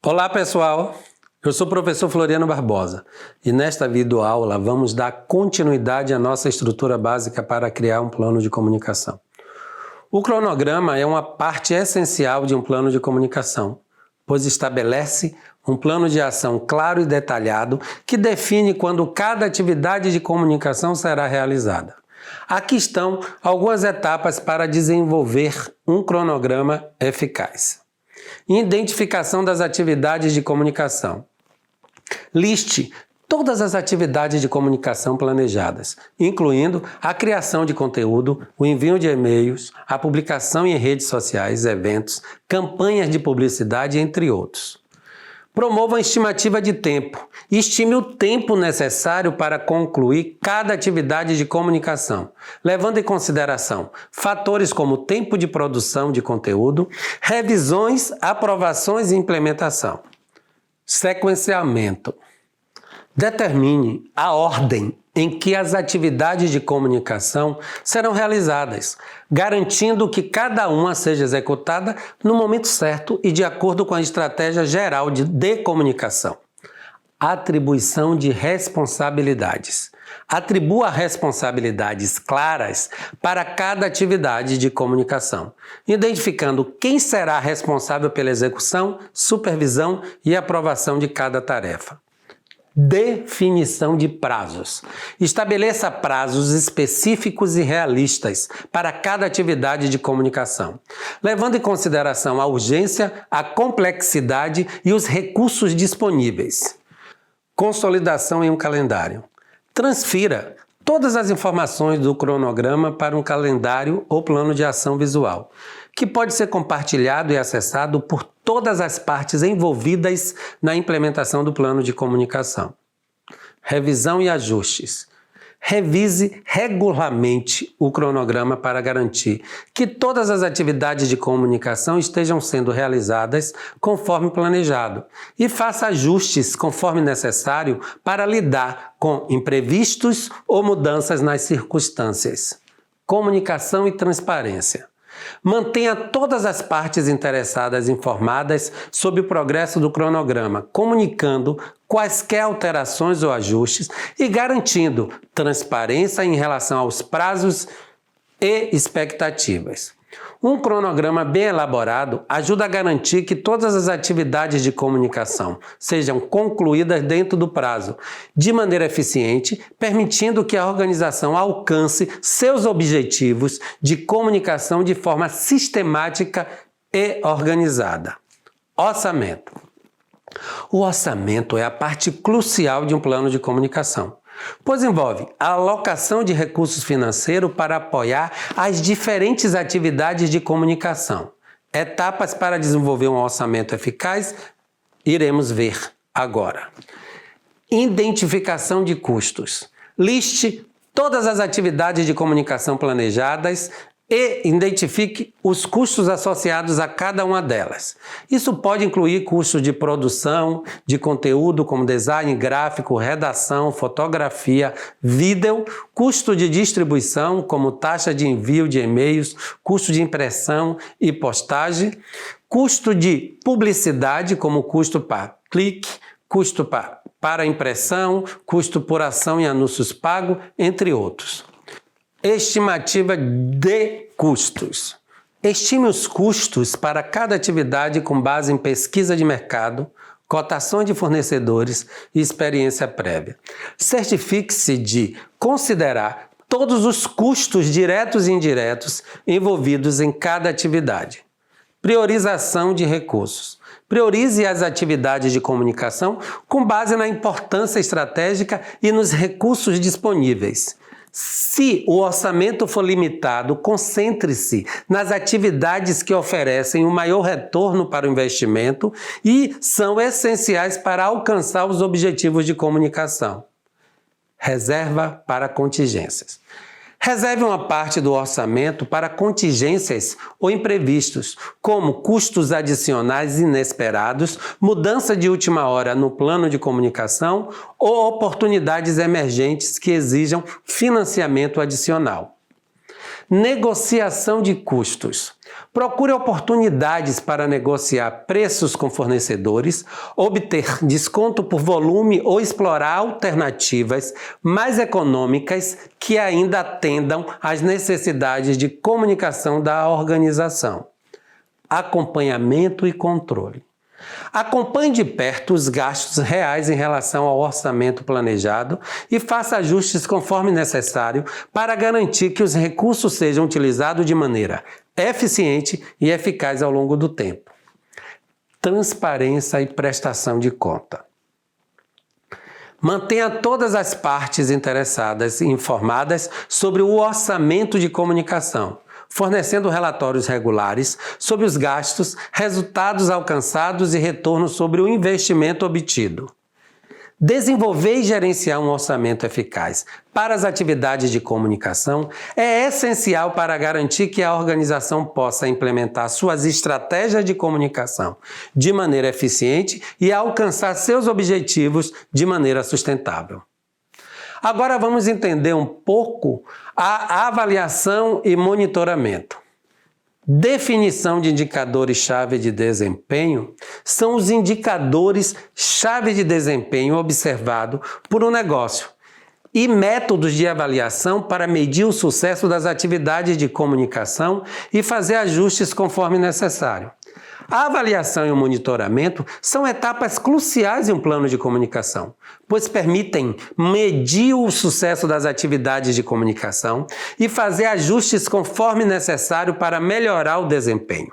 Olá pessoal, eu sou o professor Floriano Barbosa e nesta videoaula vamos dar continuidade à nossa estrutura básica para criar um plano de comunicação. O cronograma é uma parte essencial de um plano de comunicação, pois estabelece um plano de ação claro e detalhado que define quando cada atividade de comunicação será realizada. Aqui estão algumas etapas para desenvolver um cronograma eficaz. Identificação das atividades de comunicação. Liste todas as atividades de comunicação planejadas, incluindo a criação de conteúdo, o envio de e-mails, a publicação em redes sociais, eventos, campanhas de publicidade, entre outros. Promova a estimativa de tempo. Estime o tempo necessário para concluir cada atividade de comunicação, levando em consideração fatores como tempo de produção de conteúdo, revisões, aprovações e implementação. Sequenciamento. Determine a ordem em que as atividades de comunicação serão realizadas, garantindo que cada uma seja executada no momento certo e de acordo com a estratégia geral de comunicação. Atribuição de responsabilidades. Atribua responsabilidades claras para cada atividade de comunicação, identificando quem será responsável pela execução, supervisão e aprovação de cada tarefa. Definição de prazos. Estabeleça prazos específicos e realistas para cada atividade de comunicação, levando em consideração a urgência, a complexidade e os recursos disponíveis. Consolidação em um calendário. Transfira todas as informações do cronograma para um calendário ou plano de ação visual, que pode ser compartilhado e acessado por todas as partes envolvidas na implementação do plano de comunicação. Revisão e ajustes. Revise regularmente o cronograma para garantir que todas as atividades de comunicação estejam sendo realizadas conforme planejado e faça ajustes conforme necessário para lidar com imprevistos ou mudanças nas circunstâncias. Comunicação e transparência. Mantenha todas as partes interessadas informadas sobre o progresso do cronograma, comunicando quaisquer alterações ou ajustes e garantindo transparência em relação aos prazos e expectativas. Um cronograma bem elaborado ajuda a garantir que todas as atividades de comunicação sejam concluídas dentro do prazo, de maneira eficiente, permitindo que a organização alcance seus objetivos de comunicação de forma sistemática e organizada. Orçamento. O orçamento é a parte crucial de um plano de comunicação, pois envolve a alocação de recursos financeiros para apoiar as diferentes atividades de comunicação. Etapas para desenvolver um orçamento eficaz, iremos ver agora. Identificação de custos. Liste todas as atividades de comunicação planejadas e identifique os custos associados a cada uma delas. Isso pode incluir custos de produção, de conteúdo como design gráfico, redação, fotografia, vídeo, custo de distribuição como taxa de envio de e-mails, custo de impressão e postagem, custo de publicidade como custo para clique, custo para impressão, custo por ação em anúncios pagos, entre outros. Estimativa de custos. Estime os custos para cada atividade com base em pesquisa de mercado, cotações de fornecedores e experiência prévia. Certifique-se de considerar todos os custos diretos e indiretos envolvidos em cada atividade. Priorização de recursos. Priorize as atividades de comunicação com base na importância estratégica e nos recursos disponíveis. Se o orçamento for limitado, concentre-se nas atividades que oferecem o maior retorno para o investimento e são essenciais para alcançar os objetivos de comunicação. Reserva para contingências. Reserve uma parte do orçamento para contingências ou imprevistos, como custos adicionais inesperados, mudança de última hora no plano de comunicação ou oportunidades emergentes que exijam financiamento adicional. Negociação de custos. Procure oportunidades para negociar preços com fornecedores, obter desconto por volume ou explorar alternativas mais econômicas que ainda atendam às necessidades de comunicação da organização. Acompanhamento e controle. Acompanhe de perto os gastos reais em relação ao orçamento planejado e faça ajustes conforme necessário para garantir que os recursos sejam utilizados de maneira eficiente e eficaz ao longo do tempo. Transparência e prestação de conta. Mantenha todas as partes interessadas informadas sobre o orçamento de comunicação, fornecendo relatórios regulares sobre os gastos, resultados alcançados e retorno sobre o investimento obtido. Desenvolver e gerenciar um orçamento eficaz para as atividades de comunicação é essencial para garantir que a organização possa implementar suas estratégias de comunicação de maneira eficiente e alcançar seus objetivos de maneira sustentável. Agora vamos entender um pouco a avaliação e monitoramento. Definição de indicadores-chave de desempenho são os indicadores-chave de desempenho observado por um negócio e métodos de avaliação para medir o sucesso das atividades de comunicação e fazer ajustes conforme necessário. A avaliação e o monitoramento são etapas cruciais em um plano de comunicação, pois permitem medir o sucesso das atividades de comunicação e fazer ajustes conforme necessário para melhorar o desempenho.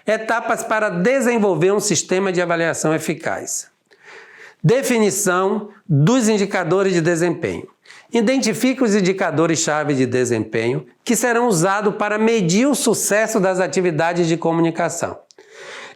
Etapas para desenvolver um sistema de avaliação eficaz. Definição dos indicadores de desempenho. Identifique os indicadores-chave de desempenho que serão usados para medir o sucesso das atividades de comunicação.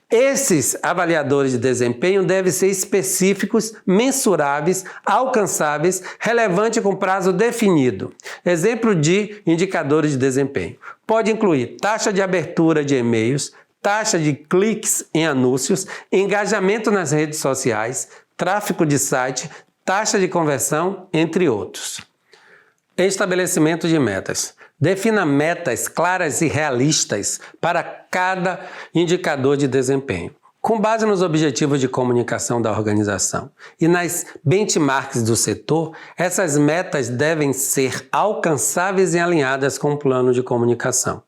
Esses avaliadores de desempenho devem ser específicos, mensuráveis, alcançáveis, relevantes com prazo definido. Exemplo de indicadores de desempenho. Pode incluir taxa de abertura de e-mails, taxa de cliques em anúncios, engajamento nas redes sociais, tráfego de site, taxa de conversão, entre outros. Estabelecimento de metas. Defina metas claras e realistas para cada indicador de desempenho. Com base nos objetivos de comunicação da organização e nas benchmarks do setor, essas metas devem ser alcançáveis e alinhadas com o plano de comunicação.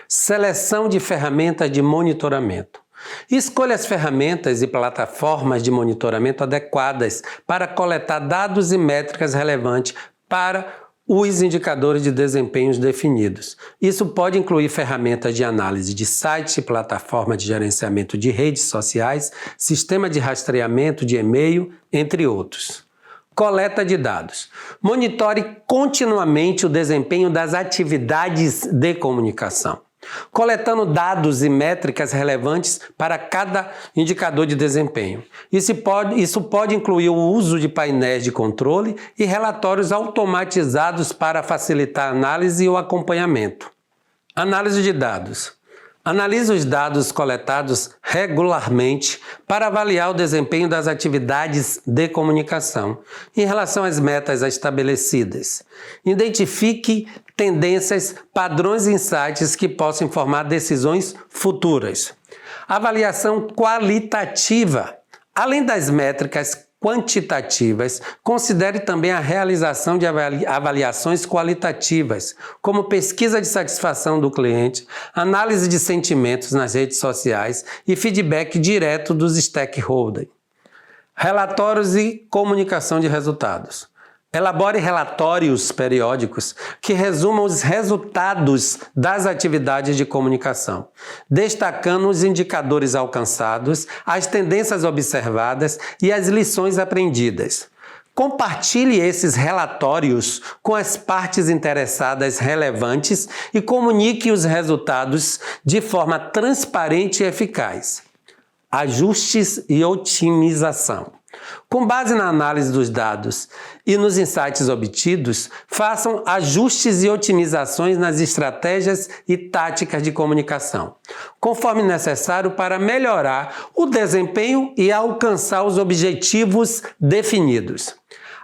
Seleção de ferramentas de monitoramento. Escolha as ferramentas e plataformas de monitoramento adequadas para coletar dados e métricas relevantes para os indicadores de desempenhos definidos. Isso pode incluir ferramentas de análise de site, plataforma de gerenciamento de redes sociais, sistema de rastreamento de e-mail, entre outros. Coleta de dados. Monitore continuamente o desempenho das atividades de comunicação, coletando dados e métricas relevantes para cada indicador de desempenho. Isso pode incluir o uso de painéis de controle e relatórios automatizados para facilitar a análise e o acompanhamento. Análise de dados. Analise os dados coletados regularmente para avaliar o desempenho das atividades de comunicação em relação às metas estabelecidas. Identifique tendências, padrões e insights que possam informar decisões futuras. Avaliação qualitativa. Além das métricas quantitativas, considere também a realização de avaliações qualitativas, como pesquisa de satisfação do cliente, análise de sentimentos nas redes sociais e feedback direto dos stakeholders. Relatórios e comunicação de resultados. Elabore relatórios periódicos que resumam os resultados das atividades de comunicação, destacando os indicadores alcançados, as tendências observadas e as lições aprendidas. Compartilhe esses relatórios com as partes interessadas relevantes e comunique os resultados de forma transparente e eficaz. Ajustes e otimização. Com base na análise dos dados e nos insights obtidos, façam ajustes e otimizações nas estratégias e táticas de comunicação, conforme necessário para melhorar o desempenho e alcançar os objetivos definidos.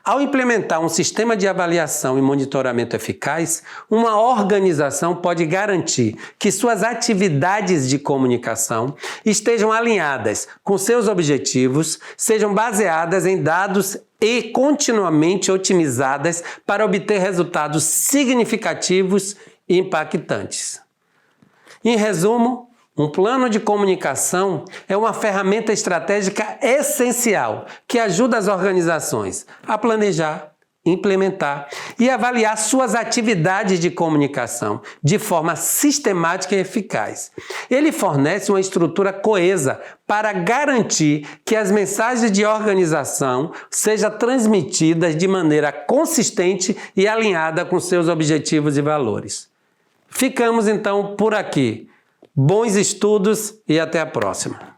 Ao implementar um sistema de avaliação e monitoramento eficaz, uma organização pode garantir que suas atividades de comunicação estejam alinhadas com seus objetivos, sejam baseadas em dados e continuamente otimizadas para obter resultados significativos e impactantes. Em resumo, um plano de comunicação é uma ferramenta estratégica essencial que ajuda as organizações a planejar, implementar e avaliar suas atividades de comunicação de forma sistemática e eficaz. Ele fornece uma estrutura coesa para garantir que as mensagens de organização sejam transmitidas de maneira consistente e alinhada com seus objetivos e valores. Ficamos então por aqui. Bons estudos e até a próxima!